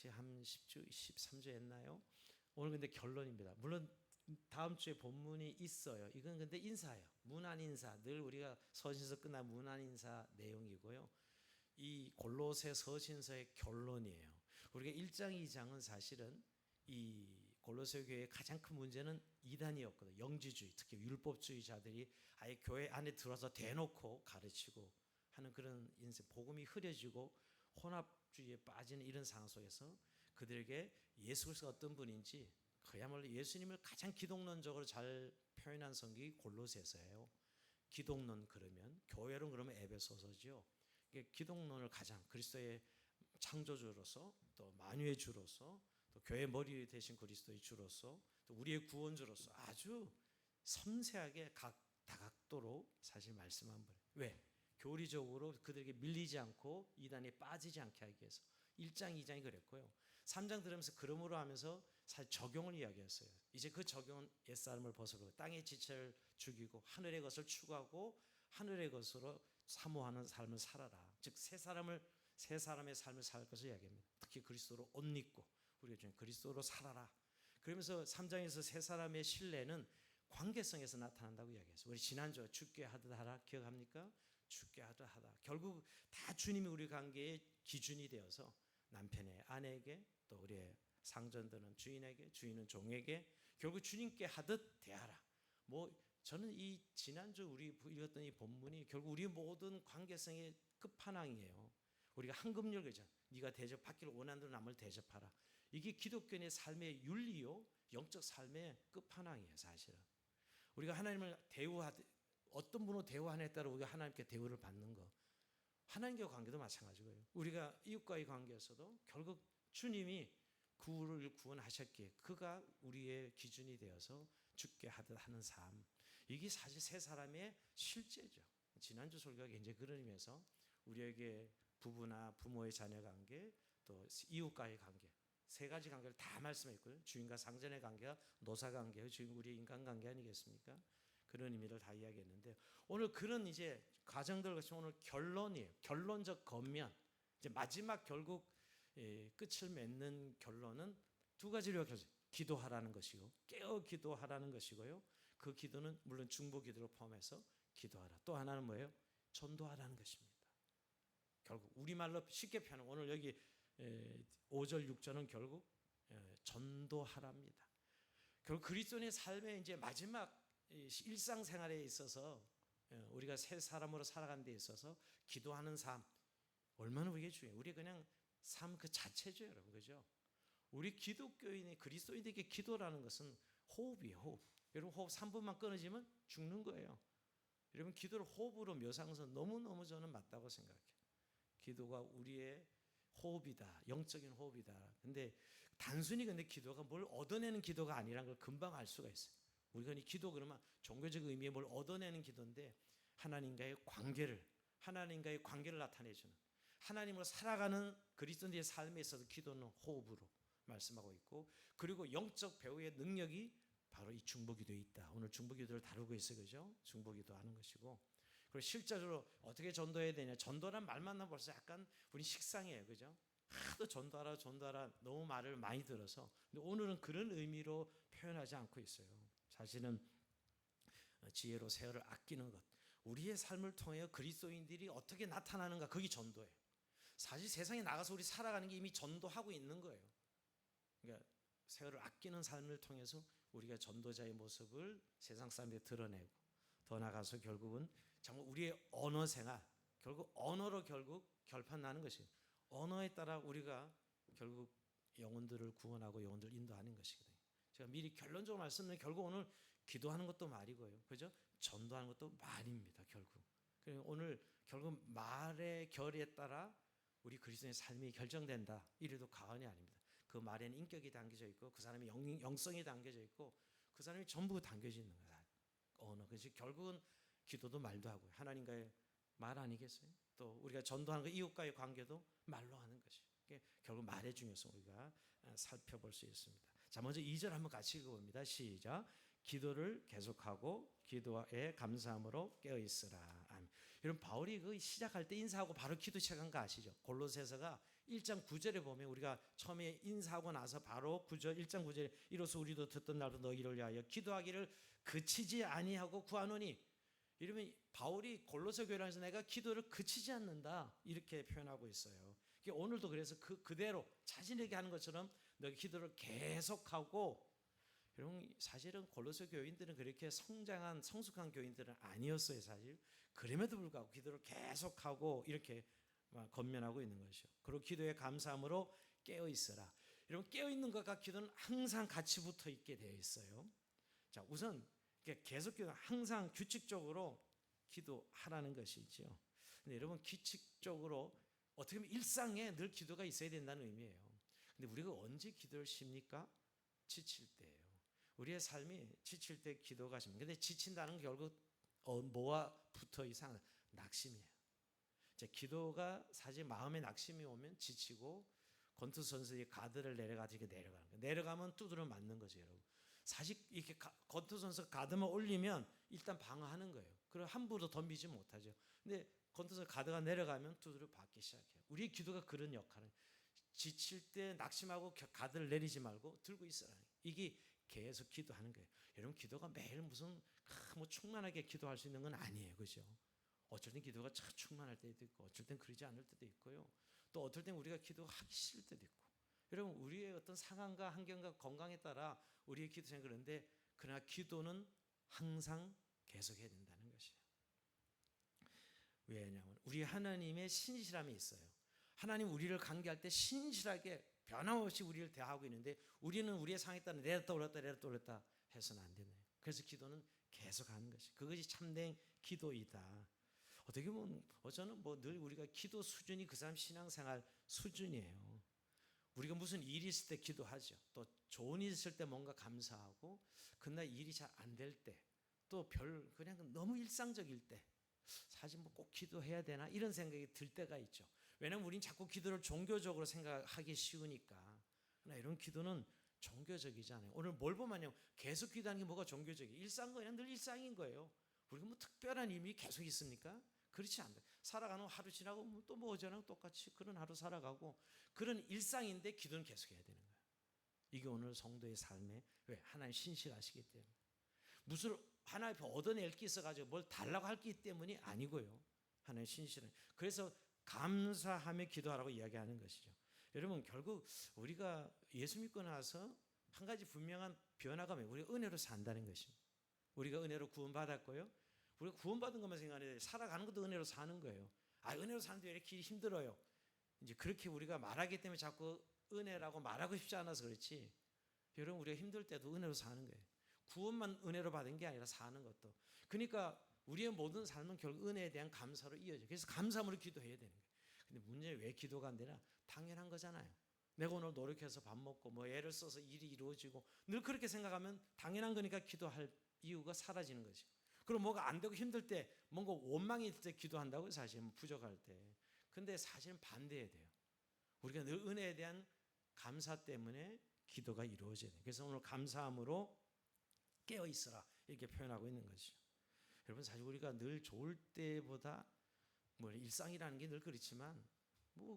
지금 한 10주, 13주 했나요? 오늘 근데 결론입니다. 물론 다음 주에 본문이 있어요. 이건 근데 인사예요. 문안 인사. 늘 우리가 서신서 끝나 문안 인사 내용이고요. 이 골로새 서신서의 결론이에요. 우리가 1장, 2장은 사실은 이 골로새 교회의 가장 큰 문제는 이단이었거든요. 영지주의, 특히 율법주의자들이 아예 교회 안에 들어서 대놓고 가르치고 하는 그런 인생, 복음이 흐려지고 혼합주의에 빠지는 이런 상황 속에서 그들에게 예수 그리스도가 어떤 분인지 그야말로 예수님을 가장 기독론적으로 잘 표현한 성경이 골로새서예요. 기독론 그러면 교회론 그러면 에베소서죠. 기독론을 가장 그리스도의 창조주로서 또 만유의 주로서 또 교회 머리 되신 그리스도의 주로서 또 우리의 구원주로서 아주 섬세하게 다각도로 사실 말씀한 거예요. 왜? 교리적으로 그들에게 밀리지 않고 이단에 빠지지 않게 하기 위해서 1장, 2장이 그랬고요. 3장 들으면서 그러므로 하면서 사실 적용을 이야기했어요. 이제 그 적용은 옛사람을 벗어버리고 땅의 지체를 죽이고 하늘의 것을 추구하고 하늘의 것으로 사모하는 삶을 살아라. 즉 새 사람의 삶을 살 것을 이야기합니다. 특히 그리스도로 옷 입고 우리가 좀 그리스도로 살아라. 그러면서 3장에서 새 사람의 신뢰는 관계성에서 나타난다고 이야기했어요. 우리 지난주에 죽게 하듯 하라 기억합니까? 죽게 하듯 하다. 결국 다 주님이 우리 관계의 기준이 되어서 남편의 아내에게 또 우리의 상전들은 주인에게, 주인은 종에게 결국 주님께 하듯 대하라. 저는 이 지난주 우리 읽었던 이 본문이 결국 우리 모든 관계성의 끝판왕이에요. 우리가 황금률 그죠? 네가 대접받기를 원하는 대로 남을 대접하라. 이게 기독교인의 삶의 윤리요, 영적 삶의 끝판왕이에요, 사실은. 우리가 하나님을 어떤 분으로 대우하느냐에 따라 우리가 하나님께 대우를 받는 거. 하나님과의 관계도 마찬가지고요. 우리가 이웃과의 관계에서도 결국 주님이 그를 구원하셨기에 그가 우리의 기준이 되어서 죽게 하듯 하는 삶. 이게 사실 세 사람의 실제죠. 지난주 설교가 굉장히 그런 의미에서 우리에게 부부나 부모의 자녀 관계, 또 이웃과의 관계, 세 가지 관계를 다 말씀했고요. 주인과 상전의 관계가 노사 관계예요. 주인 우리의 인간 관계 아니겠습니까? 그런 의미를 다 이야기했는데 오늘 그런 이제 과정들 같이 오늘 결론이에요. 결론적 겉면. 이제 마지막 결국 끝을 맺는 결론은 두 가지로 이야기했어요. 기도하라는 것이고 깨어 기도하라는 것이고요. 그 기도는 물론 중보 기도를 포함해서 기도하라. 또 하나는 뭐예요? 전도하라는 것입니다. 결국 우리말로 쉽게 표현하면 오늘 여기 5절 6절은 결국 전도하랍니다. 결국 그리스도인의 삶의 이제 마지막 일상생활에 있어서 우리가 새 사람으로 살아가는 데 있어서 기도하는 삶 얼마나 우리에게 중요해요. 우리 그냥 삶 그 자체죠, 여러분. 그죠? 우리 기독교인이 그리스도인에게 기도라는 것은 호흡이에요, 호흡. 여러분 호흡 3분만 끊어지면 죽는 거예요. 여러분 기도를 호흡으로 묘사하는 것은 너무너무 저는 맞다고 생각해요. 기도가 우리의 호흡이다. 영적인 호흡이다. 근데 단순히 기도가 뭘 얻어내는 기도가 아니라는 걸 금방 알 수가 있어요. 우리가 이 기도 그러면 종교적 의미에 뭘 얻어내는 기도인데 하나님과의 관계를 나타내주는 하나님으로 살아가는 그리스도인의 삶에 있어서 기도는 호흡으로 말씀하고 있고 그리고 영적 배우의 능력이 바로 이 중보기도에 있다. 오늘 중보기도를 다루고 있어요. 그죠? 중보기도 하는 것이고 그리고 실제로 어떻게 전도해야 되냐. 전도란 말만 나면 벌써 약간 우리 식상해요. 그죠? 하도 전도하라 너무 말을 많이 들어서 근데 오늘은 그런 의미로 표현하지 않고 있어요. 사실은 지혜로 세월을 아끼는 것 우리의 삶을 통해 그리스도인들이 어떻게 나타나는가 그게 전도예요. 사실 세상에 나가서 우리 살아가는 게 이미 전도하고 있는 거예요. 그러니까 세월을 아끼는 삶을 통해서 우리가 전도자의 모습을 세상 사람들에 드러내고 더 나아가서 결국은 정말 우리의 언어 생활 결국 언어로 결국 결판나는 것이에요. 언어에 따라 우리가 결국 영혼들을 구원하고 영혼들을 인도하는 것이거든요. 제가 미리 결론적으로 말씀드리면 결국 오늘 기도하는 것도 말이고요. 그죠? 전도하는 것도 말입니다. 결국. 그래서 오늘 결국 말의 결에 따라 우리 그리스도인의 삶이 결정된다. 이래도 과언이 아닙니다. 그 말에는 인격이 담겨져 있고 그 사람의 영성이 담겨져 있고 그 사람이 전부 담겨져 있는 거야. 언어. 그래서 결국은 기도도 말도 하고요. 하나님과의 말 아니겠어요? 또 우리가 전도하는 거 이웃과의 관계도 말로 하는 것이에요. 결국 말의 중요성 우리가 살펴볼 수 있습니다. 자, 먼저 2절 한번 같이 읽어봅니다. 시작. 기도를 계속하고 기도에 감사함으로 깨어있으라. 아멘. 여러분 바울이 그 시작할 때 인사하고 바로 기도 시작한 거 아시죠? 골로새서가 1장 9절에 보면 우리가 처음에 인사하고 나서 바로 1장 9절에 이로써 우리도 듣던 날도 너희를 위하여 기도하기를 그치지 아니하고 구하노니, 이러면 바울이 골로새 교회에서 내가 기도를 그치지 않는다 이렇게 표현하고 있어요. 오늘도 그래서 그대로 자신에게 하는 것처럼 너희 기도를 계속하고, 여러분 사실은 골로새 교인들은 그렇게 성장한 성숙한 교인들은 아니었어요 사실. 그럼에도 불구하고 기도를 계속하고 이렇게 권면하고 있는 것이요. 그리고 기도에 감사함으로 깨어 있어라. 여러분 깨어 있는 것과 기도는 항상 같이 붙어 있게 되어 있어요. 자, 우선 계속 기도, 항상 규칙적으로 기도하라는 것이죠. 근데 여러분 규칙적으로 어떻게 보면 일상에 늘 기도가 있어야 된다는 의미예요. 근데 우리가 언제 기도를 쉽니까? 지칠 때예요. 우리의 삶이 지칠 때 기도가 쉽니다. 근데 지친다는 게 결국 뭐와 붙어 있는 낙심이에요. 기도가 사실 마음에 낙심이 오면 지치고 권투선수의 가드를 내려가지고 내려가는 거예요. 내려가면 두드려 맞는 거죠, 여러분. 사실 이렇게 권투선수 가드만 올리면 일단 방어하는 거예요. 그리고 함부로 덤비지 못하죠. 근데 권투선수 가드가 내려가면 두드려 받기 시작해요. 우리의 기도가 그런 역할을, 지칠 때 낙심하고 가드를 내리지 말고 들고 있어라. 이게 계속 기도하는 거예요. 여러분 기도가 매일 무슨 뭐 충만하게 기도할 수 있는 건 아니에요, 그죠? 어쩔 땐 기도가 참 충만할 때도 있고 어쩔 땐 그러지 않을 때도 있고요. 또 어떨 땐 우리가 기도하기 싫을 때도 있고. 여러분 우리의 어떤 상황과 환경과 건강에 따라 우리의 기도 생각은 그런데, 그러나 기도는 항상 계속해야 된다는 것이에요. 왜냐하면 우리 하나님의 신실함이 있어요. 하나님 우리를 관계할 때 신실하게 변함없이 우리를 대하고 있는데, 우리는 우리의 상황에 따라 내렸다 올렸다 해서는 안 되네요. 그래서 기도는 계속하는 것이, 그것이 참된 기도이다. 어떻게 보면 저는 늘 우리가 기도 수준이 그 사람 신앙생활 수준이에요. 우리가 무슨 일이 있을 때 기도하죠. 또 좋은 일 있을 때 뭔가 감사하고, 그날 일이 잘 안 될 때, 또 그냥 너무 일상적일 때 사실 꼭 기도해야 되나 이런 생각이 들 때가 있죠. 왜냐하면 우린 자꾸 기도를 종교적으로 생각하기 쉬우니까. 그러나 이런 기도는 종교적이잖아요. 오늘 뭘 보면요, 계속 기도하는 게 뭐가 종교적이에요? 일상은 그냥 늘 일상인 거예요. 우리가 뭐 특별한 의미 계속 있습니까? 그렇지 않아요. 살아가는 하루 지나고 또 뭐 어제랑 똑같이 그런 하루 살아가고, 그런 일상인데 기도는 계속해야 되는 거예요. 이게 오늘 성도의 삶에, 왜? 하나님 신실하시기 때문에. 무슨 하나님 앞에 얻어낼 게 있어가지고 뭘 달라고 할 게 때문이 아니고요. 하나님 신실해. 그래서 감사하며 기도하라고 이야기하는 것이죠. 여러분 결국 우리가 예수 믿고 나서 한 가지 분명한 변화가 뭐예요? 우리가 은혜로 산다는 것입니다. 우리가 은혜로 구원받았고요. 우리가 구원받은 것만 생각하는데 살아가는 것도 은혜로 사는 거예요. 은혜로 사는데 왜 이렇게 힘들어요? 이제 그렇게 우리가 말하기 때문에 자꾸 은혜라고 말하고 싶지 않아서 그렇지, 여러분 우리가 힘들 때도 은혜로 사는 거예요. 구원만 은혜로 받은 게 아니라 사는 것도. 그러니까 우리의 모든 삶은 결국 은혜에 대한 감사로 이어져요. 그래서 감사함으로 기도해야 되는 거예요. 근데 문제는 왜 기도가 안 되나? 당연한 거잖아요. 내가 오늘 노력해서 밥 먹고 애를 써서 일이 이루어지고 늘 그렇게 생각하면 당연한 거니까 기도할 이유가 사라지는 거죠. 그럼 뭐가 안 되고 힘들 때, 뭔가 원망이 있을 때 기도한다고요, 사실 부족할 때. 근데 사실은 반대해야 돼요. 우리가 늘 은혜에 대한 감사 때문에 기도가 이루어져야 돼요. 그래서 오늘 감사함으로 깨어 있어라 이렇게 표현하고 있는 것이죠. 여러분 사실 우리가 늘 좋을 때보다 일상이라는 게 늘 그렇지만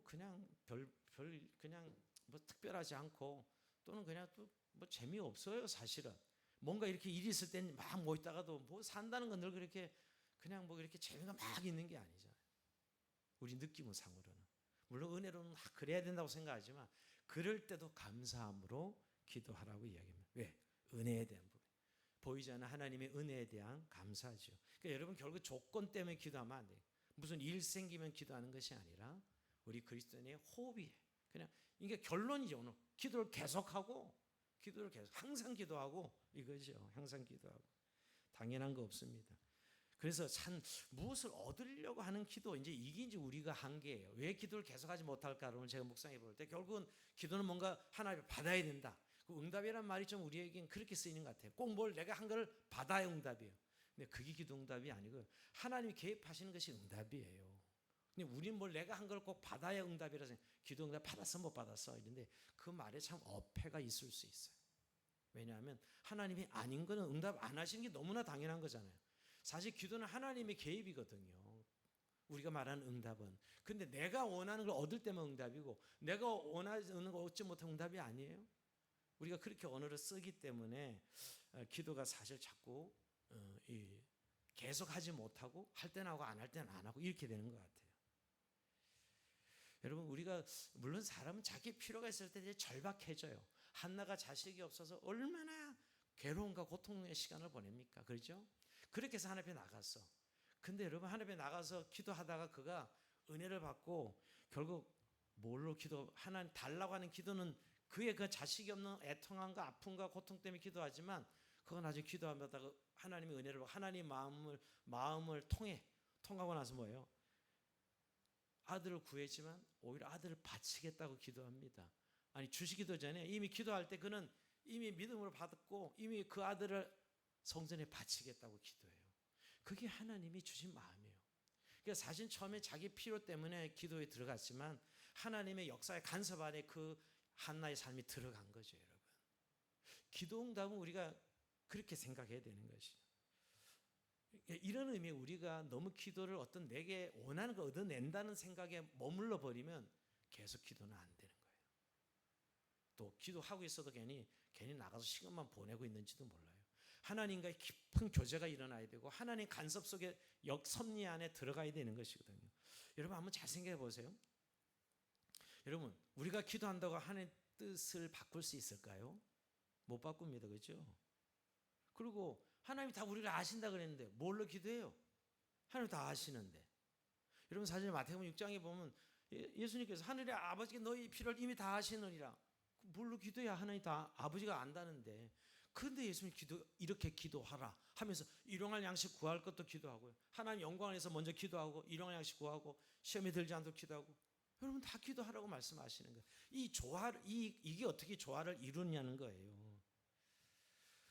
그냥 그냥 특별하지 않고, 또는 그냥 또 재미없어요 사실은. 뭔가 이렇게 일이 있을 땐 막 있다가도 산다는 건 늘 그렇게 그냥 이렇게 재미가 막 있는 게 아니잖아요. 우리 느낌은 상으로는. 물론 은혜로는 그래야 된다고 생각하지만, 그럴 때도 감사함으로 기도하라고 이야기합니다. 왜? 은혜에 대한 부분. 보이지 않는 하나님의 은혜에 대한 감사죠. 그러니까 여러분 결국 조건 때문에 기도하면 안 돼요. 무슨 일 생기면 기도하는 것이 아니라 우리 그리스도인의 호흡이에요. 그냥 이게 결론이죠. 오늘 기도를 계속하고, 기도를 계속 항상 기도하고 이거죠. 항상 기도하고. 당연한 거 없습니다. 그래서 참 무엇을 얻으려고 하는 기도, 이게 우리가 한계예요. 왜 기도를 계속하지 못할까? 그러면 제가 묵상해 볼 때 결국은 기도는 뭔가 하나님을 받아야 된다. 그 응답이란 말이 좀 우리에겐 그렇게 쓰이는 것 같아요. 꼭 뭘 내가 한 걸 받아야 응답이에요. 근데 그게 기도 응답이 아니고 하나님이 개입하시는 것이 응답이에요. 근데 우리는 뭘 내가 한 걸 꼭 받아야 응답이라서 기도 응답 받았어 못 받았어 이런데, 그 말에 참 어폐가 있을 수 있어요. 왜냐하면 하나님이 아닌 거는 응답 안 하시는 게 너무나 당연한 거잖아요. 사실 기도는 하나님의 개입이거든요. 우리가 말하는 응답은. 근데 내가 원하는 걸 얻을 때만 응답이고 내가 원하는 걸 얻지 못한 응답이 아니에요. 우리가 그렇게 언어를 쓰기 때문에 기도가 사실 자꾸 계속 하지 못하고 할 때는 하고 안 할 때는 안 하고 이렇게 되는 것 같아요. 여러분, 우리가 물론 사람은 자기 필요가 있을 때 이제 절박해져요. 한나가 자식이 없어서 얼마나 괴로움과 고통의 시간을 보냅니까? 그렇죠? 그렇게 해서 하나님 앞에 나갔어. 근데 여러분, 하나님 앞에 나가서 기도하다가 그가 은혜를 받고 결국 뭘로 하나님 달라고 하는 기도는 그의 그 자식이 없는 애통함과 아픔과 고통 때문에 기도하지만 그건 아주 기도하다가 하나님의 은혜를 받고 하나님의 마음을 통하고 나서 뭐예요? 아들을 구했지만 오히려 아들을 바치겠다고 기도합니다. 아니, 주시기도 전에 이미 기도할 때 그는 이미 믿음으로 받았고 이미 그 아들을 성전에 바치겠다고 기도해요. 그게 하나님이 주신 마음이에요. 그러니까 사실 처음에 자기 필요 때문에 기도에 들어갔지만 하나님의 역사의 간섭 안에 그 한나의 삶이 들어간 거죠, 여러분. 기도 응답은 우리가 그렇게 생각해야 되는 것이죠. 이런 의미에 우리가 너무 기도를 어떤 내게 원하는 걸 얻어낸다는 생각에 머물러 버리면 계속 기도는 안 되는 거예요. 또 기도하고 있어도 괜히 나가서 시간만 보내고 있는지도 몰라요. 하나님과의 깊은 교제가 일어나야 되고 하나님 간섭 속에 섭리 안에 들어가야 되는 것이거든요. 여러분, 한번 잘 생각해 보세요. 여러분, 우리가 기도한다고 하나님의 뜻을 바꿀 수 있을까요? 못 바꿉니다. 그렇죠? 그리고 하나님이 다 우리를 아신다 그랬는데 뭘로 기도해요? 하나님 다 아시는데. 여러분, 사실 마태복음 6장에 보면 예수님께서 하늘의 아버지께 너희 필요를 이미 다 아시느니라. 뭘로 기도해야 하나님 다 아버지가 안다는데. 그런데 예수님 이렇게 기도하라 하면서 일용할 양식 구할 것도 기도하고요. 하나님 영광을 위해서 먼저 기도하고 일용할 양식 구하고 시험에 들지 않도록 기도하고. 여러분, 다 기도하라고 말씀하시는 거예요. 이게 어떻게 조화를 이루냐는 거예요.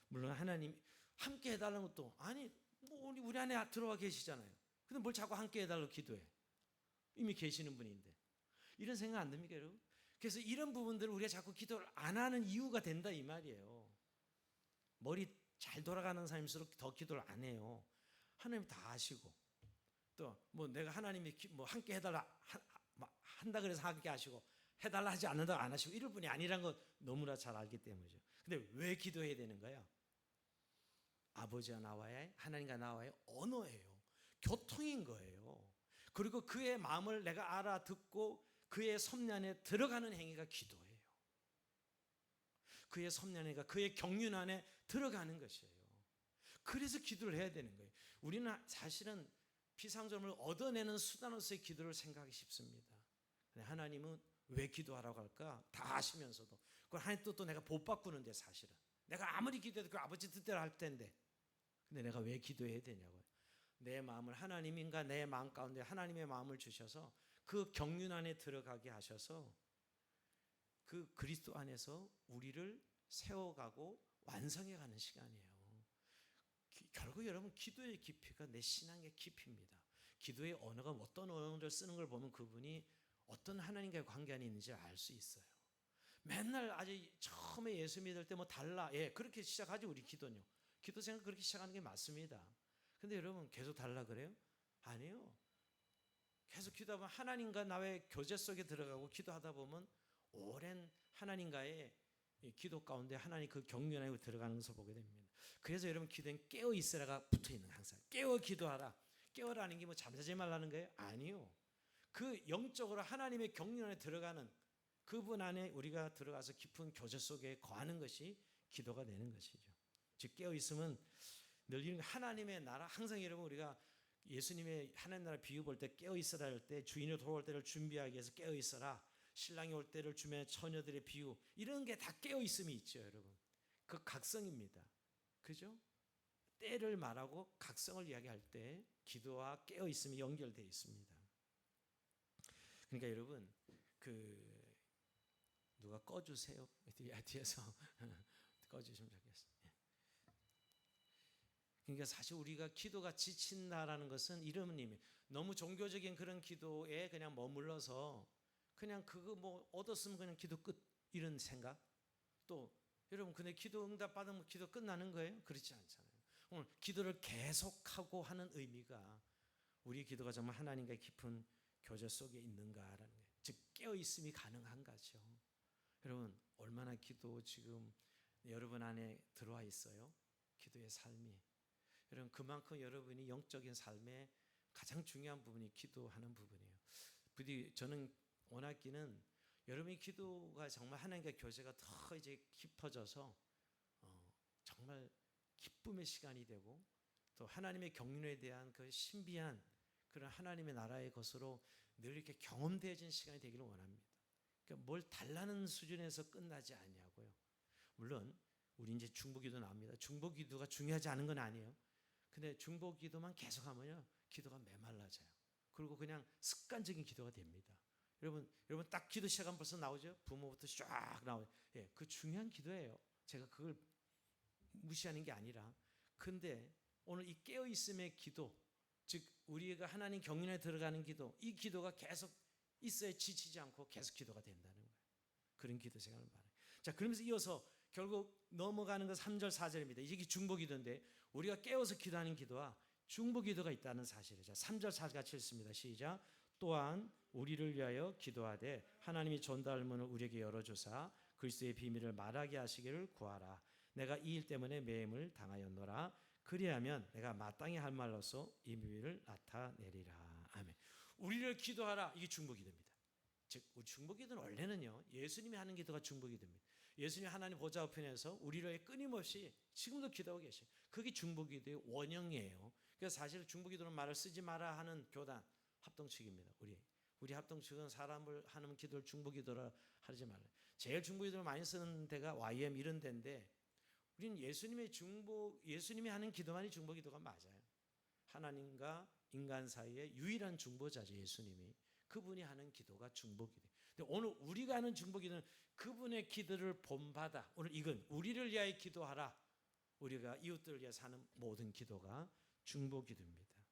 물론 하나님 함께 해달라는 것도 아니 뭐 우리 안에 들어와 계시잖아요. 근데 뭘 자꾸 함께 해달라고 기도해? 이미 계시는 분인데. 이런 생각 안 듭니까, 여러분? 그래서 이런 부분들을 우리가 자꾸 기도를 안 하는 이유가 된다 이 말이에요. 머리 잘 돌아가는 사람일수록 더 기도를 안 해요. 하나님 다 아시고 또 뭐 내가 하나님이 뭐 함께 해달라 한다 그래서 함께 하시고 해달라 하지 않는다고 안 하시고 이럴 분이 아니란 거 너무나 잘 알기 때문이죠. 근데 왜 기도해야 되는 거야? 아버지와 나와의 하나님과 나와의 언어예요. 교통인 거예요. 그리고 그의 마음을 내가 알아듣고 그의 섭리 안에 들어가는 행위가 기도예요. 그의 섭리 안에 그의 경륜 안에 들어가는 것이에요. 그래서 기도를 해야 되는 거예요. 우리는 사실은 피상점을 얻어내는 수단으로서의 기도를 생각하기 쉽습니다. 하나님은 왜 기도하라고 할까? 다 아시면서도 그걸 하나님 뜻도 내가 못 바꾸는데 사실은 내가 아무리 기도해도 그 아버지 뜻대로 할 텐데 근데 내가 왜 기도해야 되냐고요. 내 마음을 하나님인가 내 마음 가운데 하나님의 마음을 주셔서 그 경륜 안에 들어가게 하셔서 그 그리스도 안에서 우리를 세워가고 완성해가는 시간이에요. 결국 여러분 기도의 깊이가 내 신앙의 깊이입니다. 기도의 언어가 어떤 언어를 쓰는 걸 보면 그분이 어떤 하나님과의 관계 안에 있는지 알 수 있어요. 맨날 아주 처음에 예수 믿을 때 뭐 달라 그렇게 시작하지 우리 기도는요. 기도 생각 그렇게 시작하는 게 맞습니다. 근데 여러분 계속 달라 그래요? 아니요. 계속 기도하면 하나님과 나의 교제 속에 들어가고 기도하다 보면 오랜 하나님과의 기도 가운데 하나님 그 경륜 안에 들어가는 것을 보게 됩니다. 그래서 여러분 기도엔 깨어 있으라가 붙어있는 항상 깨어 기도하라. 깨어라는 게 뭐 잠자지 말라는 거예요? 아니요. 그 영적으로 하나님의 경륜 안에 들어가는 그분 안에 우리가 들어가서 깊은 교제 속에 거하는 것이 기도가 되는 것이죠. 즉 깨어 있으면 늘 하나님의 나라 항상 여러분 우리가 예수님의 하나님 나라 비유 볼 때 깨어 있으라 할 때 주인이 돌아올 때를 준비하기 위해서 깨어 있어라. 신랑이 올 때를 주면 처녀들의 비유 이런 게 다 깨어 있음이 있죠, 여러분. 그 각성입니다. 그죠? 때를 말하고 각성을 이야기할 때 기도와 깨어 있음이 연결되어 있습니다. 그러니까 여러분 누가 꺼주세요. 뒤에서 꺼주시면 좋겠어요. 그러니까 사실 우리가 기도가 지친다라는 것은 이런 의미. 너무 종교적인 그런 기도에 그냥 머물러서 그냥 그거 뭐 얻었으면 그냥 기도 끝 이런 생각. 또 여러분 근데 기도 응답 받으면 기도 끝나는 거예요? 그렇지 않잖아요. 오늘 기도를 계속하고 하는 의미가 우리 기도가 정말 하나님과의 깊은 교제 속에 있는가라는 거예요. 즉 깨어 있음이 가능한가죠. 여러분 얼마나 기도 지금 여러분 안에 들어와 있어요? 기도의 삶이. 여러분 그만큼 여러분이 영적인 삶의 가장 중요한 부분이 기도하는 부분이에요. 부디 저는 원하기는 여러분의 기도가 정말 하나님과 교제가 더 이제 깊어져서 정말 기쁨의 시간이 되고 또 하나님의 경륜에 대한 그 신비한 그런 하나님의 나라의 것으로 늘 이렇게 경험되어진 시간이 되기를 원합니다. 그러니까 뭘 달라는 수준에서 끝나지 아니하고요. 물론 우리 이제 중보기도 나옵니다. 중보기도가 중요하지 않은 건 아니에요. 근데 중보기도만 계속하면요 기도가 메말라져요. 그리고 그냥 습관적인 기도가 됩니다. 여러분 딱 기도 시작하면 벌써 나오죠. 부모부터 쫙 나오죠. 예, 그 중요한 기도예요. 제가 그걸 무시하는 게 아니라, 근데 오늘 이 깨어 있음의 기도, 즉 우리가 하나님 경륜에 들어가는 기도, 이 기도가 계속 있어야 지치지 않고 계속 기도가 된다는 거예요. 그런 기도 생활을 말해요. 자, 그러면서 이어서 결국 넘어가는 건 3절 4절입니다. 이게 중보기도인데 우리가 깨어서 기도하는 기도와 중보기도가 있다는 사실이죠. 3절 4절 같이 읽습니다. 시작. 또한 우리를 위하여 기도하되 하나님이 전도할 문을 우리에게 열어주사 그리스도의 비밀을 말하게 하시기를 구하라. 내가 이 일 때문에 매임을 당하였노라. 그리하면 내가 마땅히 할 말로서 이 비밀을 나타내리라. 아멘. 우리를 기도하라. 이게 중보기도입니다. 즉 우리 중보기도는 원래는요 예수님이 하는 기도가 중보기도입니다. 예수님이 하나님 보좌 우편에서 우리를 끊임없이 지금도 기도하고 계셔요. 그게 중보기도의 원형이에요. 그래서 사실 중보기도는 말을 쓰지 마라 하는 교단 합동측입니다. 우리 합동측은 사람을 하는 기도를 중보기도라 하지 말아요. 제일 중보기도를 많이 쓰는 데가 YM 이런 데인데 우리는 예수님이 하는 기도만이 중보기도가 맞아요. 하나님과 인간 사이의 유일한 중보자죠. 예수님이. 그분이 하는 기도가 중보기도. 근데 오늘 우리가 하는 중보기도는 그분의 기도를 본받아. 오늘 이건 우리를 위하여 기도하라. 우리가 이웃들을 위해 사는 모든 기도가 중보기도입니다.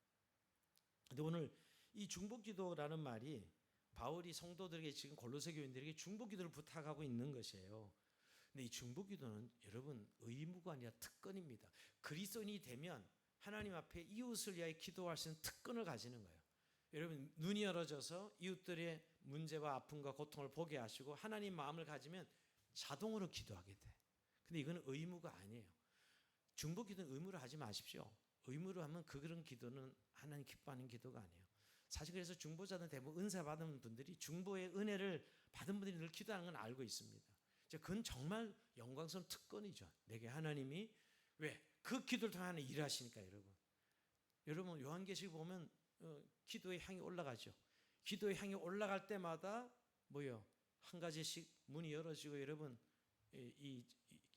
근데 오늘 이 중보기도라는 말이 바울이 성도들에게 지금 골로새 교인들에게 중보기도를 부탁하고 있는 것이에요. 근데 이 중보기도는 여러분 의무가 아니라 특권입니다. 그리스도인이 되면 하나님 앞에 이웃을 위하여 기도할 수 있는 특권을 가지는 거예요. 여러분 눈이 열어져서 이웃들의 문제와 아픔과 고통을 보게 하시고 하나님 마음을 가지면 자동으로 기도하게 돼. 근데 이거는 의무가 아니에요. 중보기도는 의무로 하지 마십시오. 의무로 하면 그런 기도는 하나님 기뻐하는 기도가 아니에요. 사실 그래서 중보자들 대부분 은사 받은 분들이 중보의 은혜를 받은 분들이 늘 기도하는 건 알고 있습니다. 그건 정말 영광스러운 특권이죠. 내게 하나님이 왜? 그 기도를 통해 하나님 일하시니까 여러분 요한계시록 보면 기도의 향이 올라가죠. 기도의 향이 올라갈 때마다 뭐요? 한 가지씩 문이 열어지고 여러분 이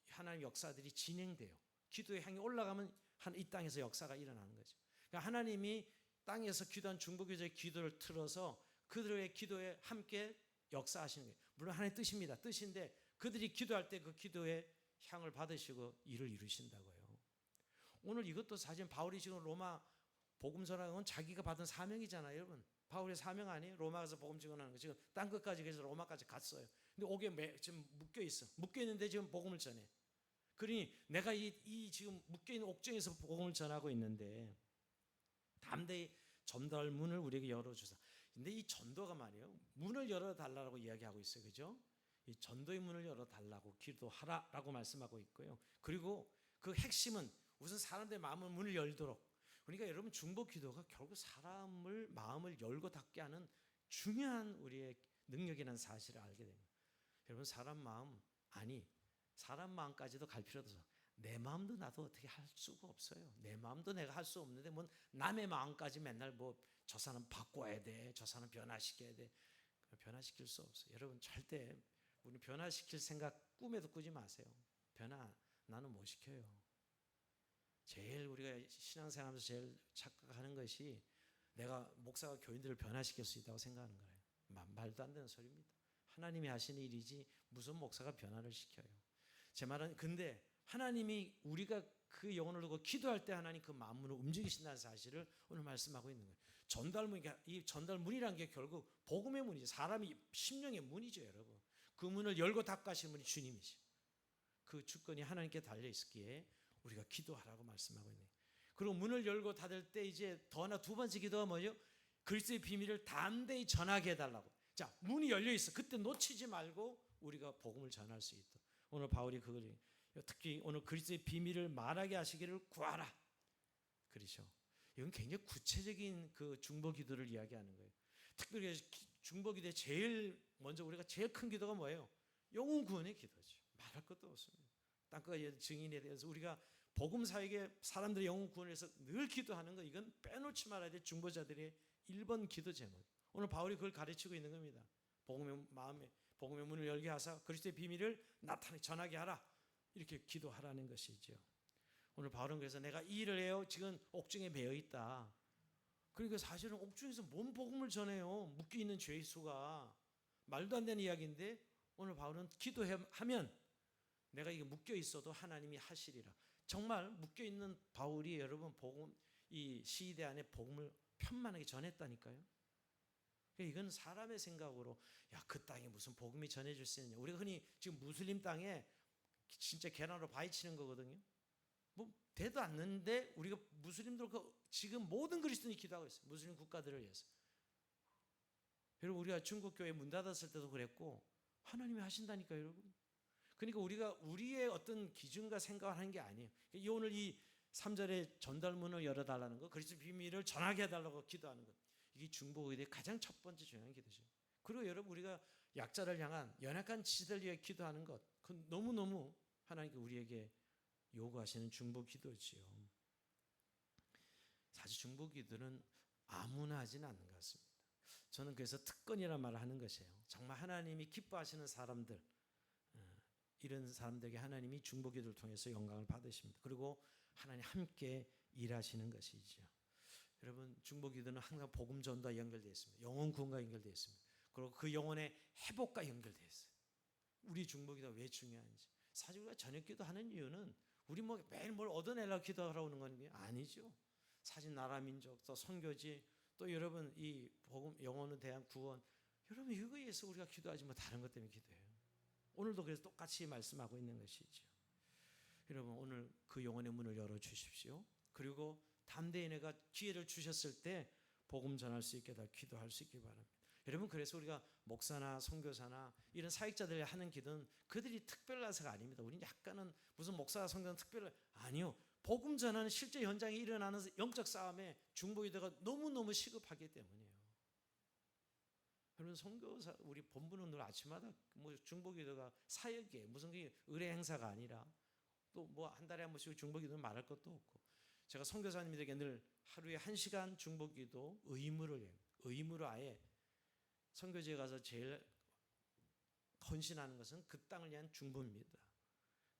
하나님 역사들이 진행돼요. 기도의 향이 올라가면 이 땅에서 역사가 일어나는 거죠. 그러니까 하나님이 땅에서 기도한 중보기도의 기도를 틀어서 그들의 기도에 함께 역사하시는 거예요. 물론 하나님의 뜻입니다. 뜻인데 그들이 기도할 때 그 기도의 향을 받으시고 일을 이루신다고요. 오늘 이것도 사실 바울이 지금 로마 복음 전하는 건 자기가 받은 사명이잖아요, 여러분. 바울의 사명 아니에요? 로마 가서 복음 증언하는 거. 지금 땅 끝까지 그래서 로마까지 갔어요. 근데 옥에 지금 묶여 있어. 묶여 있는데 지금 복음을 전해. 그러니 내가 이 지금 묶여 있는 옥중에서 복음을 전하고 있는데 담대히 전도할 문을 우리에게 열어주사. 근데 이 전도가 말이에요. 문을 열어달라고 이야기하고 있어요, 그죠? 이 전도의 문을 열어달라고 기도하라라고 말씀하고 있고요. 그리고 그 핵심은 우선 사람들의 마음의 문을 열도록. 그러니까 여러분 중보기도가 결국 사람을 마음을 열고 닫게 하는 중요한 우리의 능력이라는 사실을 알게 됩니다. 여러분 사람 마음까지도 갈 필요도 없어요. 내 마음도 나도 어떻게 할 수가 없어요. 내 마음도 내가 할 수 없는데 뭐 남의 마음까지 맨날 뭐 저 사람 바꿔야 돼, 저 사람 변화시켜야 돼. 변화시킬 수 없어요. 여러분 절대 우리 변화시킬 생각 꿈에도 꾸지 마세요. 변화 나는 못 시켜요. 제일 우리가 신앙생활하면서 제일 착각하는 것이 내가 목사가 교인들을 변화시킬 수 있다고 생각하는 거예요. 말도 안 되는 소리입니다. 하나님이 하시는 일이지 무슨 목사가 변화를 시켜요. 제 말은 근데 하나님이 우리가 그 영혼을 두고 기도할 때 하나님 그 마음문을 움직이신다는 사실을 오늘 말씀하고 있는 거예요. 이 전달문이라는 게 결국 복음의 문이죠. 사람이 심령의 문이죠, 여러분. 그 문을 열고 닫고 하시는 분이 주님이죠. 그 주권이 하나님께 달려 있었기에 우리가 기도하라고 말씀하고 있는 거예요. 그리고 문을 열고 닫을 때 이제 더 하나 두 번째 기도가 뭐죠? 그리스도의 비밀을 담대히 전하게 해달라고. 자, 문이 열려 있어. 그때 놓치지 말고 우리가 복음을 전할 수 있도록. 오늘 바울이 그걸 특히 오늘 그리스도의 비밀을 말하게 하시기를 구하라. 그렇죠. 이건 굉장히 구체적인 그 중보 기도를 이야기하는 거예요. 특별히 중보 기도에 제일 먼저 우리가 제일 큰 기도가 뭐예요? 영혼 구원의 기도죠. 말할 것도 없습니다. 땅끝 증인에 대해서 우리가 복음 사역에 사람들의 영혼 구원을 위해서 늘 기도하는 거, 이건 빼놓지 말아야 될 중보자들의 1번 기도 제목. 오늘 바울이 그걸 가르치고 있는 겁니다. 복음의 마음에 복음의 문을 열게 하사 그리스도의 비밀을 나타내 전하게 하라. 이렇게 기도하라는 것이죠. 오늘 바울은 그래서 내가 이 일을 해요. 지금 옥중에 매여 있다. 그러니까 사실은 옥중에서 뭔 복음을 전해요. 묶여 있는 죄의 수가. 말도 안 되는 이야기인데 오늘 바울은 기도하면 내가 이게 묶여 있어도 하나님이 하시리라. 정말 묶여 있는 바울이 여러분 복음 이 시대 안에 복음을 편만하게 전했다니까요. 이건 사람의 생각으로 야, 그 땅에 무슨 복음이 전해질 수 있느냐. 우리가 흔히 지금 무슬림 땅에 진짜 계란으로 바위치는 거거든요. 뭐 되도 않는데 우리가 무슬림들 지금 모든 그리스도인이 기도하고 있어요. 무슬림 국가들을 위해서. 여러분 우리가 중국 교회 문 닫았을 때도 그랬고 하나님이 하신다니까요, 여러분. 그러니까 우리가 우리의 어떤 기준과 생각을 하는 게 아니에요. 오늘 이 3절에 전달문을 열어달라는 거, 그리스도 비밀을 전하게 해달라고 기도하는 것, 이게 중보기도의 가장 첫 번째 중요한 기도죠. 그리고 여러분 우리가 약자를 향한 연약한 지들을 위해 기도하는 것, 그건 너무너무 하나님께 우리에게 요구하시는 중보기도지요. 사실 중보기도는 아무나 하지는 않는 것 같습니다. 저는 그래서 특권이라는 말을 하는 것이에요. 정말 하나님이 기뻐하시는 사람들, 이런 사람들에게 하나님이 중보기도를 통해서 영광을 받으십니다. 그리고 하나님 함께 일하시는 것이죠. 여러분 중보기도는 항상 복음 전도와 연결되어 있습니다. 영혼 구원과 연결되어 있습니다. 그리고 그 영혼의 회복과 연결되어 있어요. 우리 중보기도가 왜 중요한지. 사실 우리가 저녁기도 하는 이유는 우리 뭐 매일 뭘 얻어내려고 기도하러 오는 건 아니죠. 사실 나라 민족 또 선교지 또 여러분 이 복음 영혼에 대한 구원, 여러분 이거에 의해서 우리가 기도하지 뭐 다른 것 때문에 기도해요. 오늘도 그래서 똑같이 말씀하고 있는 것이죠. 여러분 오늘 그 영혼의 문을 열어주십시오. 그리고 담대히 내가 기회를 주셨을 때 복음 전할 수 있게 다 기도할 수 있기 바랍니다. 여러분 그래서 우리가 목사나 선교사나 이런 사역자들이 하는 기도는 그들이 특별해서가 아닙니다. 우리는 약간은 무슨 목사나 선교사는 특별해, 아니요. 복음 전하는 실제 현장에 일어나는 영적 싸움에 중보기도가 너무너무 시급하기 때문이에요. 여러분 선교사 우리 본부는 늘 아침마다 뭐 중보기도가 사역이에요. 무슨 의례 행사가 아니라 또 뭐 한 달에 한 번씩 중보기도는 말할 것도 없고, 제가 선교사님들에게 늘 하루에 1시간 중보기도 의무를 해요. 의무로 아예 선교지에 가서 제일 헌신하는 것은 그 땅을 위한 중보입니다.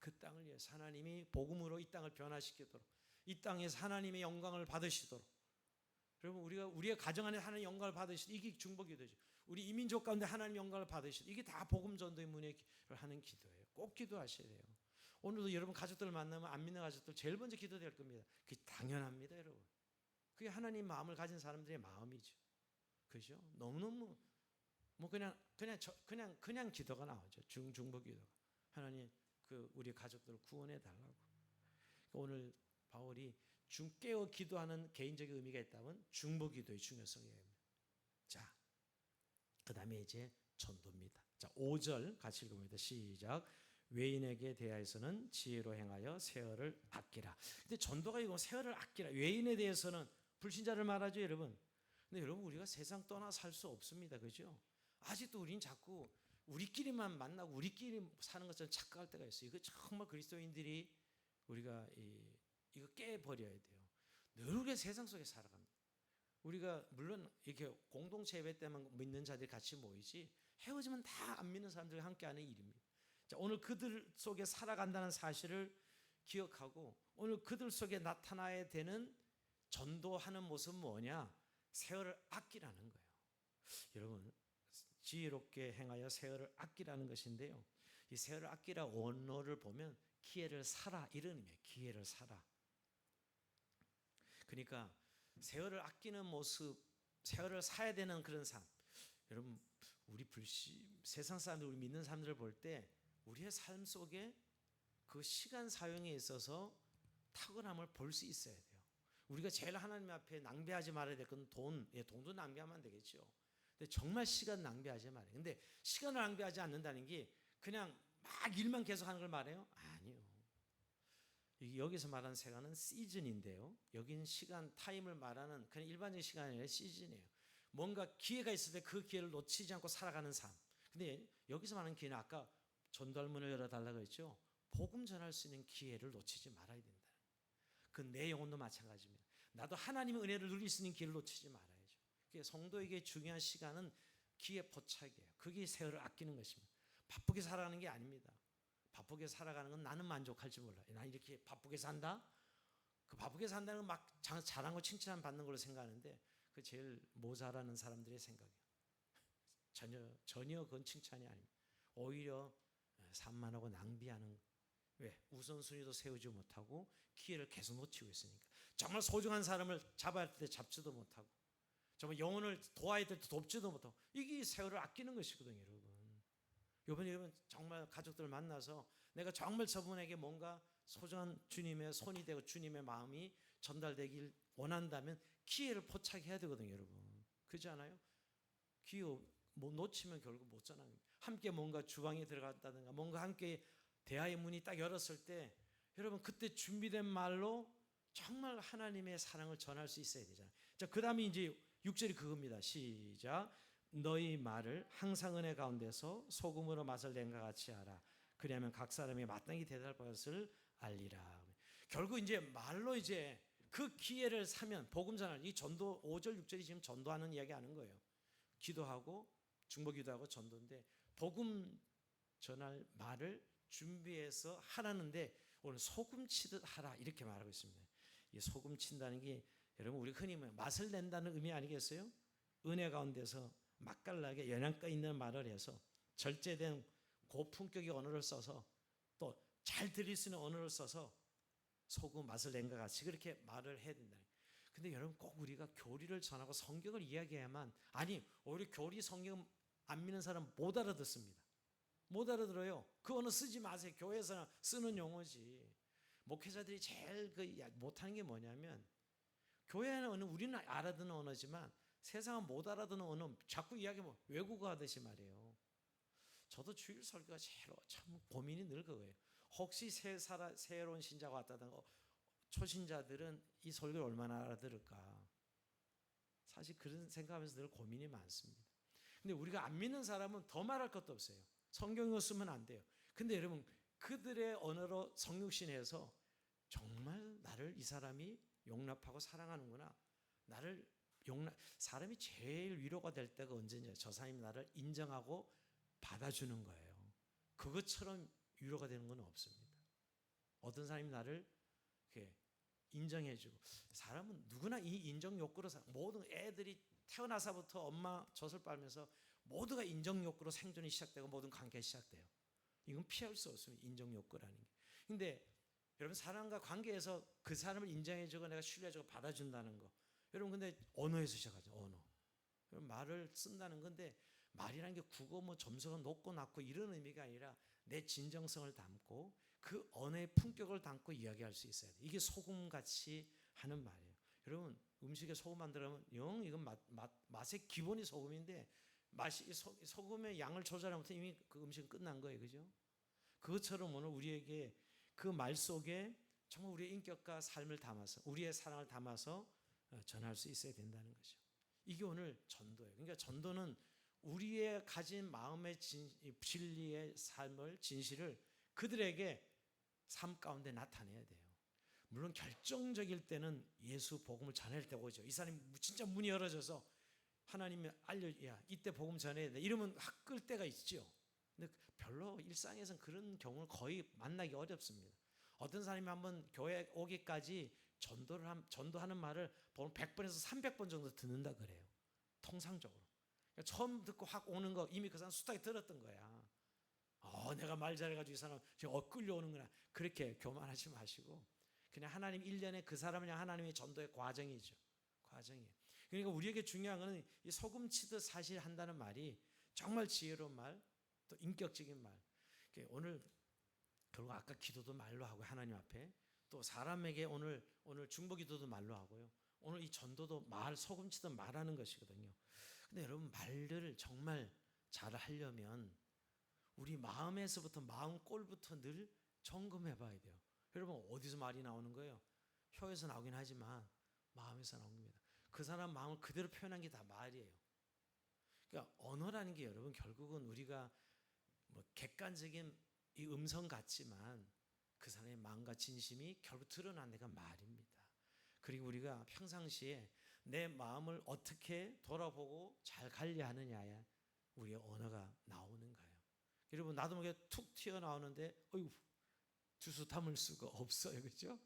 그 땅을 위해서 하나님이 복음으로 이 땅을 변화시키도록, 이 땅에서 하나님의 영광을 받으시도록, 여러분 우리가 우리의 가정 안에 하나님의 영광을 받으시도록, 이게 중보기도죠. 우리 이민족 가운데 하나님의 영광을 받으시도록, 이게 다 복음 전도의 문을 하는 기도예요. 꼭 기도하셔야 돼요. 오늘도 여러분 가족들을 만나면 안 믿는 가족들 제일 먼저 기도될 겁니다. 그게 당연합니다, 여러분. 그게 하나님 마음을 가진 사람들의 마음이죠. 그죠? 너무너무 뭐 그냥 기도가 나오죠. 중보 기도가. 하나님 그 우리 가족들을 구원해 달라고. 오늘 바울이 깨어 기도하는 개인적인 의미가 있다면 중보 기도의 중요성이에요. 자, 그다음에 이제 전도입니다. 자, 5절 같이 읽어봅니다. 시작. 외인에게 대하여서는 지혜로 행하여 세월을 아끼라. 근데 전도가 이거 세월을 아끼라. 외인에 대해서는 불신자를 말하죠, 여러분. 근데 여러분 우리가 세상 떠나 살 수 없습니다. 그죠? 아직도 우리는 자꾸 우리끼리만 만나고 우리끼리 사는 것처럼 착각할 때가 있어요. 이거 정말 그리스도인들이 우리가 이거 깨버려야 돼요. 늘 우리가 세상 속에 살아갑니다. 우리가 물론 이렇게 공동체 예배 때만 믿는 자들이 같이 모이지 헤어지면 다 안 믿는 사람들과 함께하는 일입니다. 자, 오늘 그들 속에 살아간다는 사실을 기억하고 오늘 그들 속에 나타나야 되는 전도하는 모습은 뭐냐? 세월을 아끼라는 거예요. 여러분 지혜롭게 행하여 세월을 아끼라는 것인데요, 이 세월을 아끼라 원어를 보면 기회를 사라 이런 의미예요. 기회를 사라. 그러니까 세월을 아끼는 모습, 세월을 사야 되는 그런 삶. 여러분 우리 세상 사람들, 우리 믿는 사람들을 볼 때 우리의 삶 속에 그 시간 사용에 있어서 탁월함을 볼 수 있어야 돼요. 우리가 제일 하나님 앞에 낭비하지 말아야 될 건 돈. 돈도 낭비하면 안 되겠죠. 근데 정말 시간 낭비하지 말아요. 근데 시간을 낭비하지 않는다는 게 그냥 막 일만 계속 하는 걸 말해요? 아니요. 여기서 말하는 시간은 시즌인데요. 여기는 시간, 타임을 말하는 그냥 일반적인 시간이 아니라 시즌이에요. 뭔가 기회가 있을 때 그 기회를 놓치지 않고 살아가는 삶. 근데 여기서 말하는 기회는 아까 전도할 문을 열어달라고 했죠. 복음 전할 수 있는 기회를 놓치지 말아야 된다. 그 내 영혼도 마찬가지입니다. 나도 하나님의 은혜를 누릴 수 있는 기회를 놓치지 말아야죠. 성도에게 중요한 시간은 기회 포착이에요. 그게 세월을 아끼는 것입니다. 바쁘게 살아가는 게 아닙니다. 바쁘게 살아가는 건 나는 만족할지 몰라요. 나 이렇게 바쁘게 산다? 그 바쁘게 산다는 건 막 잘한 거 칭찬 받는 걸로 생각하는데 그 제일 모자라는 사람들의 생각이에요. 전혀 그건 칭찬이 아닙니다. 오히려 산만하고 낭비하는. 왜? 우선순위도 세우지 못하고 기회를 계속 놓치고 있으니까. 정말 소중한 사람을 잡아야 할 때 잡지도 못하고, 정말 영혼을 도와야 될 때 돕지도 못하고, 이게 세월을 아끼는 것이거든요, 여러분. 이번에 여러분 정말 가족들 만나서 내가 정말 저분에게 뭔가 소중한 주님의 손이 되고 주님의 마음이 전달되길 원한다면 기회를 포착해야 되거든요, 여러분. 그렇지 않아요? 기회 뭐 놓치면 결국 못 전하는 거예요. 함께 뭔가 주방에 들어갔다든가 뭔가 함께 대화의 문이 딱 열었을 때 여러분 그때 준비된 말로 정말 하나님의 사랑을 전할 수 있어야 되잖아요. 자, 그 다음에 이제 6절이 그겁니다. 시작. 너희 말을 항상 은혜 가운데서 소금으로 맛을 낸것 같이 하라. 그리하면 각 사람이 마땅히 대답할 것을 알리라. 결국 이제 말로 이제 그 기회를 사면 복음 전할, 이 전도 5절 6절이 지금 전도하는 이야기 하는 거예요. 기도하고 중보 기도하고 전도인데 복음 전할 말을 준비해서 하라는데 오늘 소금 치듯 하라 이렇게 말하고 있습니다. 이 소금 친다는 게 여러분 우리 흔히 맛을 낸다는 의미 아니겠어요? 은혜 가운데서 맛깔나게 영양가 있는 말을 해서 절제된 고품격의 언어를 써서 또 잘 들릴 수 있는 언어를 써서 소금 맛을 낸 것 같이 그렇게 말을 해야 된다. 근데 여러분 꼭 우리가 교리를 전하고 성경을 이야기해야만, 아니 오히려 교리 성경 안 믿는 사람 못 알아듣습니다. 못 알아들어요. 그 언어 쓰지 마세요. 교회에서는 쓰는 용어지. 목회자들이 제일 못하는 게 뭐냐면 교회는 언어, 우리는 알아듣는 언어지만 세상은 못 알아듣는 언어 자꾸 이야기하면 외국어 하듯이 말이에요. 저도 주일 설교가 제일 참 고민이 늘 그거예요. 혹시 새로운 신자가 왔다든가 초신자들은 이 설교를 얼마나 알아들을까. 사실 그런 생각하면서 늘 고민이 많습니다. 근데 우리가 안 믿는 사람은 더 말할 것도 없어요. 성경을 쓰면 안 돼요. 근데 여러분 그들의 언어로 성육신해서 정말 나를 이 사람이 용납하고 사랑하는구나. 나를 사람이 제일 위로가 될 때가 언제냐. 저 사람이 나를 인정하고 받아주는 거예요. 그것처럼 위로가 되는 건 없습니다. 어떤 사람이 나를 이렇게 인정해주고, 사람은 누구나 이 인정 욕구로 모든 애들이 태어나서부터 엄마 젖을 빨면서 모두가 인정 욕구로 생존이 시작되고 모든 관계가 시작돼요. 이건 피할 수 없습니다. 인정 욕구라는 게. 근데 여러분 사람과 관계에서 그 사람을 인정해주고 내가 신뢰해주고 받아준다는 거, 여러분 근데 언어에서 시작하죠. 언어. 여러분 말을 쓴다는 건데 말이라는 게 국어 뭐 점수가 높고 낮고 이런 의미가 아니라 내 진정성을 담고 그 언어의 품격을 담고 이야기할 수 있어야 돼. 이게 소금같이 하는 말이에요. 여러분 음식에 소금 안 들어가면 영 이건 맛의 기본이 소금인데 맛이 소금의 양을 조절하면 이미 그 음식은 끝난 거예요. 그죠? 그것처럼 오늘 우리에게 그 말 속에 정말 우리의 인격과 삶을 담아서 우리의 사랑을 담아서 전할 수 있어야 된다는 거죠. 이게 오늘 전도예요. 그러니까 전도는 우리의 가진 마음의 진리의 삶을 진실을 그들에게 삶 가운데 나타내야 돼요. 물론 결정적일 때는 예수 복음을 전할 때가 오죠. 이 사람이 진짜 문이 열어져서 하나님이 알려야 이때 복음 전해야 돼. 이러면 확 끌 때가 있죠. 근데 별로 일상에서는 그런 경우를 거의 만나기 어렵습니다. 어떤 사람이 한번 교회 오기까지 전도하는 말을 100번에서 300번 정도 듣는다 그래요. 통상적으로. 그러니까 처음 듣고 확 오는 거 이미 그 사람 숱하게 들었던 거야. 내가 말 잘해가지고 이 사람 지금 끌려오는구나. 그렇게 교만하지 마시고 그냥 하나님 1년에 그 사람을 향한 하나님의 전도의 과정이죠. 과정이에요. 그러니까 우리에게 중요한 것은 이 소금 치듯 사실 한다는 말이 정말 지혜로운 말, 또 인격적인 말. 오늘 결국 아까 기도도 말로 하고 하나님 앞에 또 사람에게 오늘 중보기도도 말로 하고요. 오늘 이 전도도 소금치듯 말하는 것이거든요. 근데 여러분 말들을 정말 잘 하려면 우리 마음에서부터 마음 꼴부터 늘 점검해 봐야 돼요. 여러분 어디서 말이 나오는 거예요? 혀에서 나오긴 하지만 마음에서 나온 겁니다. 그 사람 마음을 그대로 표현한 게 다 말이에요. 그러니까 언어라는 게 여러분 결국은 우리가 뭐 객관적인 이 음성 같지만 그 사람의 마음과 진심이 결국 드러난 데가 말입니다. 그리고 우리가 평상시에 내 마음을 어떻게 돌아보고 잘 관리하느냐에 우리의 언어가 나오는 거예요. 여러분 나도 모르게 툭 튀어나오는데 어이구 주소 담을 수가 없어요. 그렇죠?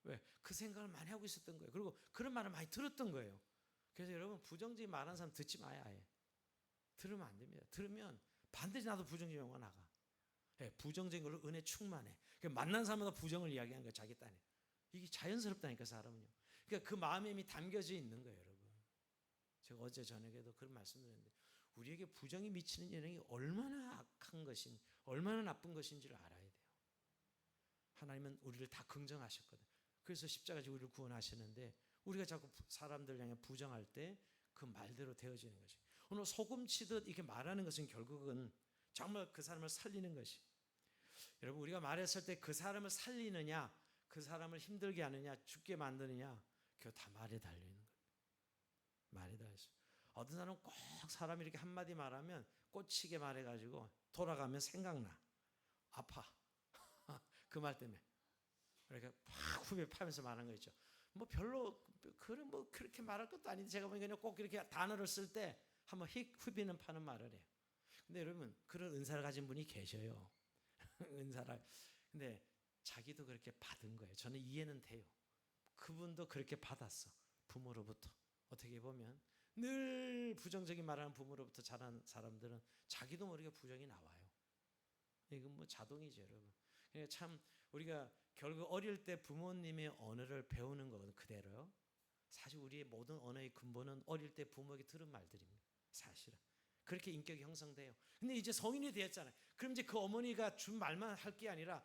왜? 그 생각을 많이 하고 있었던 거예요. 그리고 그런 말을 많이 들었던 거예요. 그래서 여러분 부정적인 말하는 사람 듣지 마요. 아예 들으면 안 됩니다. 들으면 반드시 나도 부정적인 용어가 나가. 네, 부정적인 걸로 은혜 충만해. 만난 사람마다 부정을 이야기하는 거예요. 자기 딴에. 이게 자연스럽다니까 사람은요. 그러니까 그 마음에 이미 담겨져 있는 거예요. 여러분. 제가 어제 저녁에도 그런 말씀드렸는데 우리에게 부정이 미치는 영향이 얼마나 악한 것인 얼마나 나쁜 것인지를 알아야 돼요. 하나님은 우리를 다 긍정하셨거든. 그래서 십자가에서 우리를 구원하시는데 우리가 자꾸 사람들 향해 부정할 때 그 말대로 되어지는 것이. 오늘 소금치듯 이렇게 말하는 것은 결국은 정말 그 사람을 살리는 것이. 여러분 우리가 말했을 때 그 사람을 살리느냐 그 사람을 힘들게 하느냐 죽게 만드느냐 그거 다 말에 달려있는 겁니다. 말에 달려있어요. 어떤 사람은 꼭 사람이 이렇게 한마디 말하면 꽂히게 말해가지고 돌아가면 생각나. 아파. 그 말 때문에. 그러니까 막 후배 파면서 말하는 거 있죠. 뭐 별로 뭐 그렇게 말할 것도 아닌데 제가 보니까 꼭 이렇게 단어를 쓸 때 한번 후비는 파는 말을 해요. 근데 여러분 그런 은사를 가진 분이 계셔요. 은사를. 근데 자기도 그렇게 받은 거예요. 저는 이해는 돼요. 그분도 그렇게 받았어. 부모로부터. 어떻게 보면 늘 부정적인 말하는 부모로부터 자란 사람들은 자기도 모르게 부정이 나와요. 이건 뭐 자동이죠, 여러분. 그러니까 참 우리가 결국 어릴 때 부모님의 언어를 배우는 거거든 그대로요. 사실 우리의 모든 언어의 근본은 어릴 때 부모에게 들은 말들입니다. 사실은. 그렇게 인격이 형성돼요. 근데 이제 성인이 되었잖아요. 그럼 이제 그 어머니가 준 말만 할 게 아니라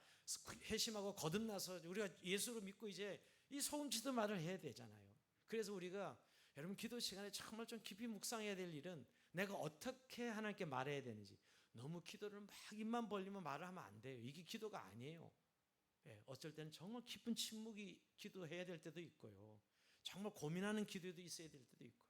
회심하고 거듭나서 우리가 예수를 믿고 이제 이 소금치듯 말을 해야 되잖아요. 그래서 우리가 여러분 기도 시간에 정말 좀 깊이 묵상해야 될 일은 내가 어떻게 하나님께 말해야 되는지. 너무 기도를 막 입만 벌리면 말을 하면 안 돼요. 이게 기도가 아니에요. 예, 어쩔 때는 정말 깊은 침묵이 기도해야 될 때도 있고요. 정말 고민하는 기도도 있어야 될 때도 있고요.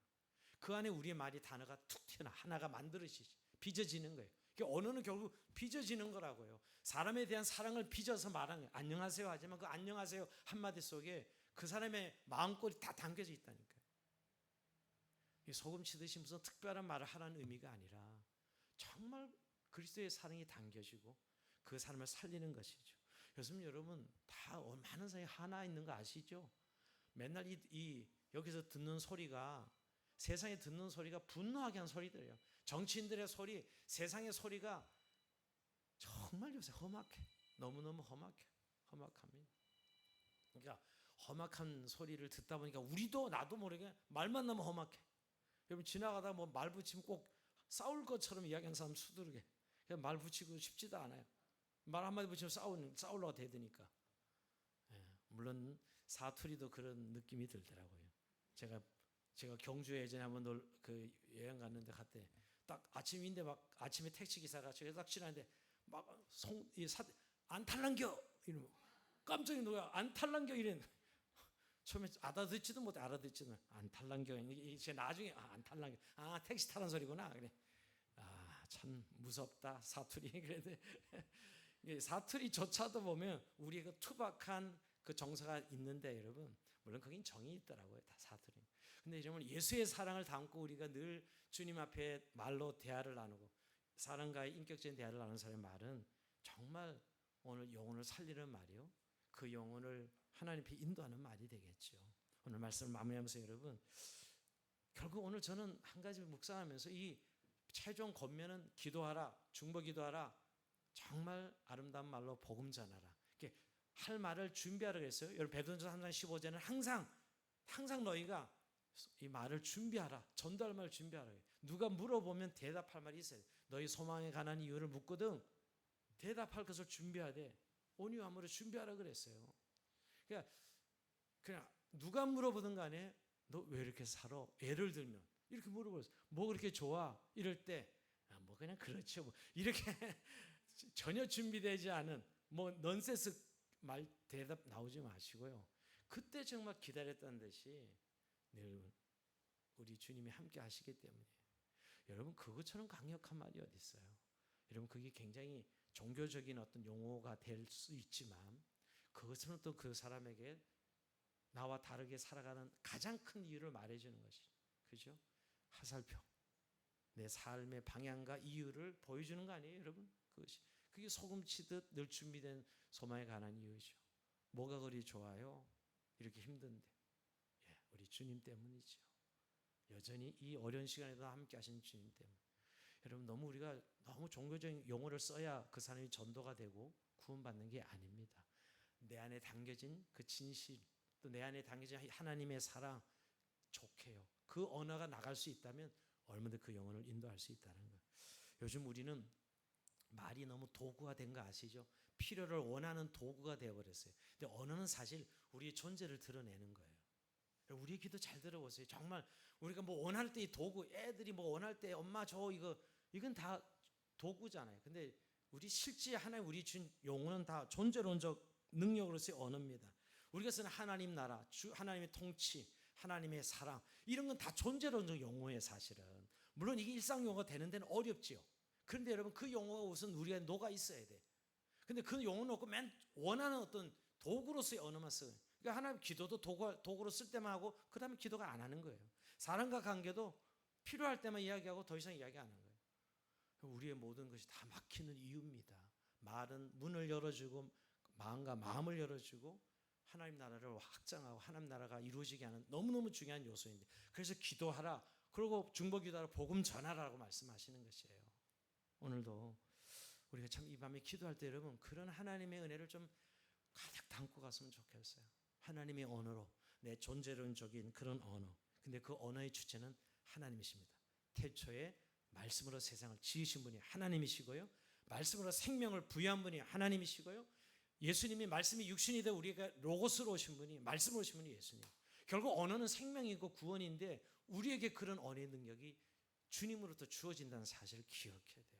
그 안에 우리의 말이 단어가 툭 튀어나 하나가 만들어지지 빚어지는 거예요. 그러니까 언어는 결국 빚어지는 거라고요. 사람에 대한 사랑을 빚어서 말하는 거예요. 안녕하세요 하지만 그 안녕하세요 한마디 속에 그 사람의 마음골이 다 담겨져 있다니까요. 소금 치듯이 무슨 특별한 말을 하라는 의미가 아니라 정말 그리스도의 사랑이 담겨지고 그 사람을 살리는 것이죠. 요즘 여러분 다 많은 사람이 하나 있는 거 아시죠? 맨날 여기서 듣는 소리가 세상에 듣는 소리가 분노하게 하는 소리들이에요. 정치인들의 소리, 세상의 소리가 정말 요새 험악해. 너무너무 험악합니다. 그러니까 험악한 소리를 듣다 보니까 우리도 나도 모르게 말만 너무 험악해. 여러분 지나가다 뭐 말 붙이면 꼭 싸울 것처럼 이야기하는 사람 수두룩해. 그냥 말 붙이고 싶지도 않아요. 말 한마디 붙이면 싸우려고 대드니까. 예, 물론 사투리도 그런 느낌이 들더라고요. 제가 경주에 예전에 한번 여행 갔는데 갔대. 딱 아침인데 막 아침에 택시 기사가 저기 딱 지나는데 막 안 탈랑겨 이러면 깜짝이 놀라. 안 탈랑겨 이래. 처음에 알아듣지도 못해. 알아듣지는 안 탈랑겨. 이제 나중에 안 탈랑겨. 택시 타는 소리구나. 그래. 참 무섭다 사투리. 그래도 사투리조차도 보면 우리의 그 투박한 그 정서가 있는데 여러분 물론 거긴 정이 있더라고요. 다 사투리. 근데 여러분 예수의 사랑을 담고 우리가 늘 주님 앞에 말로 대화를 나누고 사람과의 인격적인 대화를 나누는 사람의 말은 정말 오늘 영혼을 살리는 말이요. 그 영혼을 하나님 앞에 인도하는 말이 되겠죠. 오늘 말씀을 마무리하면서 여러분 결국 오늘 저는 한 가지 묵상하면서 이 최종 권면은 기도하라, 중보 기도하라, 정말 아름다운 말로 복음 전하라. 이렇게 할 말을 준비하라 그랬어요. 여러분 베드로전서 3장 15절은 항상 너희가 이 말을 준비하라, 전도할 말을 준비하라. 누가 물어보면 대답할 말이 있어요. 너희 소망에 관한 이유를 묻거든 대답할 것을 준비해야 돼. 온유함으로 준비하라 그랬어요. 그냥 누가 물어보든 간에 너 왜 이렇게 살아? 예를 들면 이렇게 물어보세요. 뭐 그렇게 좋아? 이럴 때 뭐 그냥 그렇죠. 뭐 이렇게 전혀 준비되지 않은 뭐 넌센스 말 대답 나오지 마시고요. 그때 정말 기다렸다는 듯이 늘 우리 주님이 함께 하시기 때문에 여러분 그것처럼 강력한 말이 어디 있어요? 여러분 그게 굉장히 종교적인 어떤 용어가 될 수 있지만 그것은 또 그 사람에게 나와 다르게 살아가는 가장 큰 이유를 말해주는 것이 그죠? 화살표 내 삶의 방향과 이유를 보여주는 거 아니에요 여러분? 그게 소금 치듯 늘 준비된 소망에 관한 이유죠. 뭐가 그리 좋아요? 이렇게 힘든데 우리 주님 때문이죠. 여전히 이 어려운 시간에도 함께 하신 주님 때문에 여러분 우리가 너무 종교적인 용어를 써야 그 사람이 전도가 되고 구원받는 게 아닙니다. 내 안에 담겨진 그 진실 또 내 안에 담겨진 하나님의 사랑 족해요. 그 언어가 나갈 수 있다면 얼마든지 그 영혼을 인도할 수 있다는 거예요. 요즘 우리는 말이 너무 도구가 된 거 아시죠? 필요를 원하는 도구가 되어버렸어요. 근데 언어는 사실 우리의 존재를 드러내는 거예요. 우리의 기도 잘 들어보세요. 정말 우리가 뭐 원할 때 이 도구, 애들이 뭐 원할 때 엄마 줘 이건 다 도구잖아요. 근데 우리 실제 하나님 우리 준 용어는 다 존재론적 능력으로서의 언어입니다. 우리가 쓰는 하나님 나라, 하나님의 통치, 하나님의 사랑 이런 건 다 존재론적 용어예요 사실은. 물론 이게 일상 용어가 되는 데는 어렵지요. 그런데 여러분 그 용어가 우선 우리가 녹아 있어야 돼. 근데 그 용어는 없고 맨 원하는 어떤 도구로서의 언어만 써요. 그러니까 하나님 기도도 도구로 쓸 때만 하고 그 다음에 기도가 안 하는 거예요. 사람과 관계도 필요할 때만 이야기하고 더 이상 이야기 안 하는 거예요. 우리의 모든 것이 다 막히는 이유입니다. 말은 문을 열어주고 마음과 마음을 열어주고 하나님 나라를 확장하고 하나님 나라가 이루어지게 하는 너무너무 중요한 요소인데 그래서 기도하라 그리고 중보기도하라 복음 전하라고 말씀하시는 것이에요. 오늘도 우리가 참 이 밤에 기도할 때 여러분 그런 하나님의 은혜를 좀 가득 담고 갔으면 좋겠어요. 하나님의 언어로 내 존재론적인 그런 언어. 근데 그 언어의 주체는 하나님이십니다. 태초에 말씀으로 세상을 지으신 분이 하나님이시고요. 말씀으로 생명을 부여한 분이 하나님이시고요. 예수님이 말씀이 육신이 되어 우리가 로고스로 오신 분이 말씀으로 오신 분이 예수님. 결국 언어는 생명이고 구원인데 우리에게 그런 언어의 능력이 주님으로부터 주어진다는 사실을 기억해야 돼요.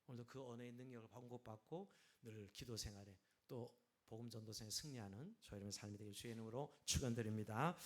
오늘도 그 언어의 능력을 공급받고 늘 기도 생활에 또 복음 전도생에 승리하는 저희 여러분의 삶이 되길 주의 이름으로 축원드립니다.